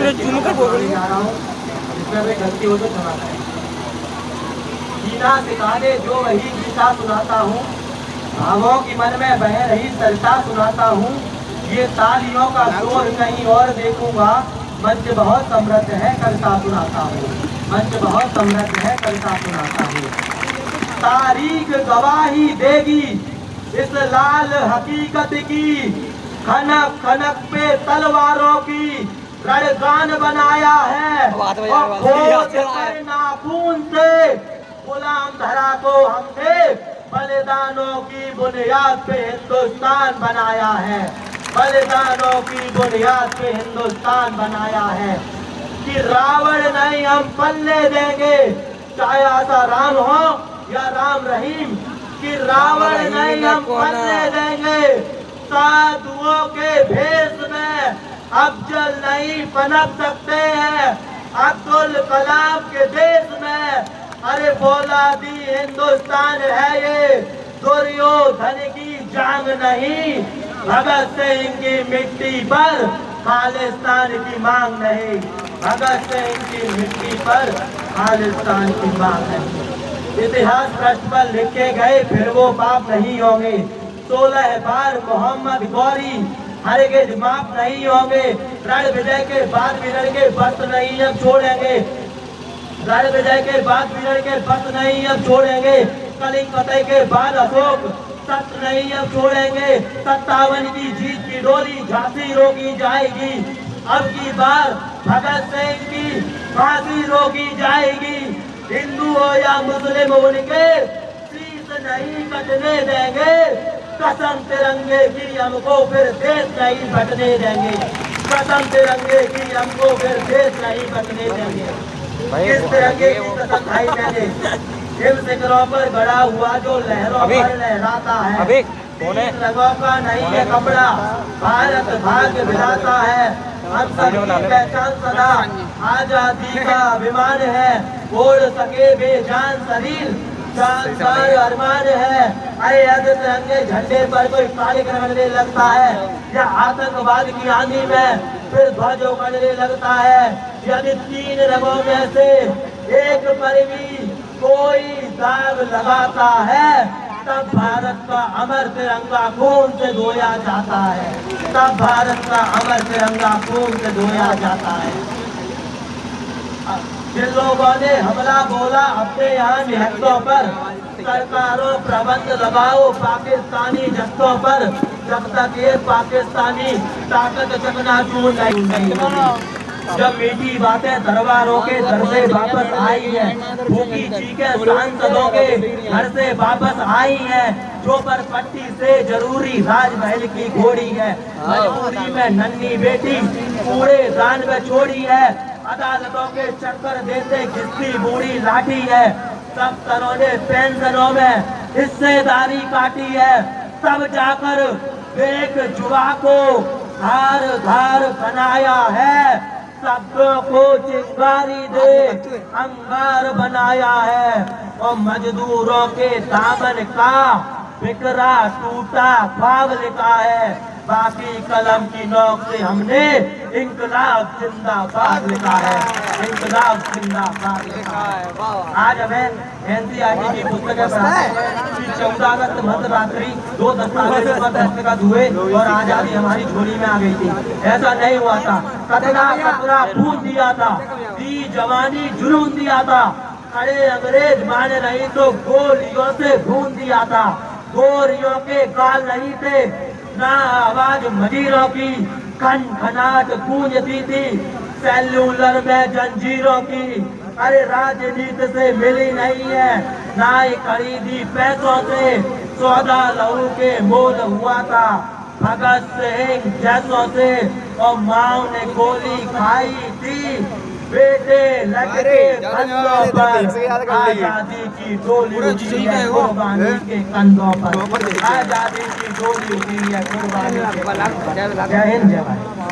गलती हो तो क्षमा करें। गीता सिखाने जो वही गीता सुनाता हूँ, भावों की मन में बह रही सरिता सुनाता हूँ। ये तालियों का शोर कहीं और देखूंगा, मंच बहुत समृद्ध है कविता सुनाता हूँ। मंच बहुत समृद्ध है कविता सुनाता हूँ। तारीख गवाही देगी इस लाल हकीकत की, खनक खनक पे तलवारों की रणगान बनाया है। और खोद कर नाखून से गुलाम धरा को हमने बलिदानों की बुनियाद पे हिंदुस्तान बनाया है। बलिदानों की बुनियाद पे हिंदुस्तान बनाया है। कि रावण नहीं हम पलने देंगे, चाहे आसा राम हो या राम रहीम। कि रावण नहीं हम पलने देंगे, साधुओं के भेष में अफजल नहीं पनप सकते हैं। अब्दुल कलाम के देश में अरे फौलादी हिंदुस्तान है ये, दुर्योधन की जांग नहीं। भगत सिंह की मिट्टी पर खालिस्तान की मांग नहीं। भगत सिंह की मिट्टी पर खालिस्तान की मांग नहीं। इतिहास पृष्ठ पर लिखे गए फिर वो पाप नहीं होंगे। 16 बार मोहम्मद गौरी हरगिज माफ नहीं होंगे। रण विजय के बाद भी लड़के बस नहीं अब छोड़ेंगे। रण विजय के बाद भी लड़के बस नहीं अब छोड़ेंगे। कलिंग फतेह के बाद अशोक सत्र नहीं अब छोड़ेंगे। 57 की जीत की डोली झांसी रोकी जाएगी। अब की बार भगत सिंह की फांसी रोकी जाएगी। हिंदू हो या मुस्लिम उनके शीश नहीं कटने देंगे। कसम तिरंगे की हमको फिर देश नहीं बटने देंगे। कसम तिरंगे की हमको फिर देश नहीं बटने देंगे। किस तिरंगे की कसम खाई मैंने, हिम शिखरों पर गड़ा हुआ जो लहरों पर लहराता है। रंगों का नहीं है कपड़ा, भारत भाग्य विधाता है। हम सबकी पहचान सदा आजादी का अभिमान है। ओढ़ सके बेजान शरीर शानदार अरमान है। अरे यदि तिरंगे झंडे पर कोई कार्यक्रम करने लगता है या आतंकवाद की आंधी में फिर ध्वज उगड़ने लगता है, यदि 3 रंगों में से एक पर भी कोई दाग लगाता है, तब भारत का अमर तिरंगा खून से धोया जाता है। तब भारत का अमर तिरंगा खून से धोया जाता है। जिन लोगों ने हमला बोला अपने यहाँ निहत्तों पर, सरकारों प्रबंध लगाओ पाकिस्तानी जत्थों पर। जब तक ये पाकिस्तानी ताकत चकनाचूर नहीं होगी। जब मीठी बातें दरबारों के दर से वापस आई है, भूखी चीखें सांसदों के घर से वापस आई है। जो पर पट्टी से जरूरी राजमहल की घोड़ी है, मजबूरी में नन्ही बेटी कूड़े दान में छोड़ी है। अदालतों के चक्कर देते घिसती बूढ़ी लाठी है। सब तरह ने पेंशनों में हिस्सेदारी काटी है। तब जाकर एक जुआ को धार धार बनाया है। शब्दों को चिंगारी दे अंगार बनाया है। और मजदूरों के दामन का बिखरा टूटा ख्वाब लिखा है। बाकी कलम की नोक से हमने इंकलाब जिंदाबाद लिखा है। इंकलाब जिंदाबाद लिखा है। आज हमें NCERT की पुस्तकें पढ़ाते हैं कि 14 अगस्त मध्यरात्रि 2 दस्तावेजों पर दस्तखत हुए और आजादी हमारी झोली में आ गई थी। ऐसा नहीं हुआ था। कतरा कतरा खून दिया था, दी जवानी जुनून दिया था। अरे अंग्रेज माने नहीं तो गोलियों से भून दिया था। गोरियों के गाल नहीं थे ना आवाज मजीरों की, खनखनाट गूंजती थी सेल्यूलर में जंजीरों की। अरे राजनीति से मिली नहीं है ना ही खरीदी पैसों से, सौदा लहू के मोल हुआ था भगत सिंह जैसों से। और माँ ने गोली खाई थी बेटे लगे कंधों पर। आजादी की डोली उठी है कुर्बानी के कंधों पर। आजादी की डोली उठी है कुर्बानी के। जय हिंद जय भारत।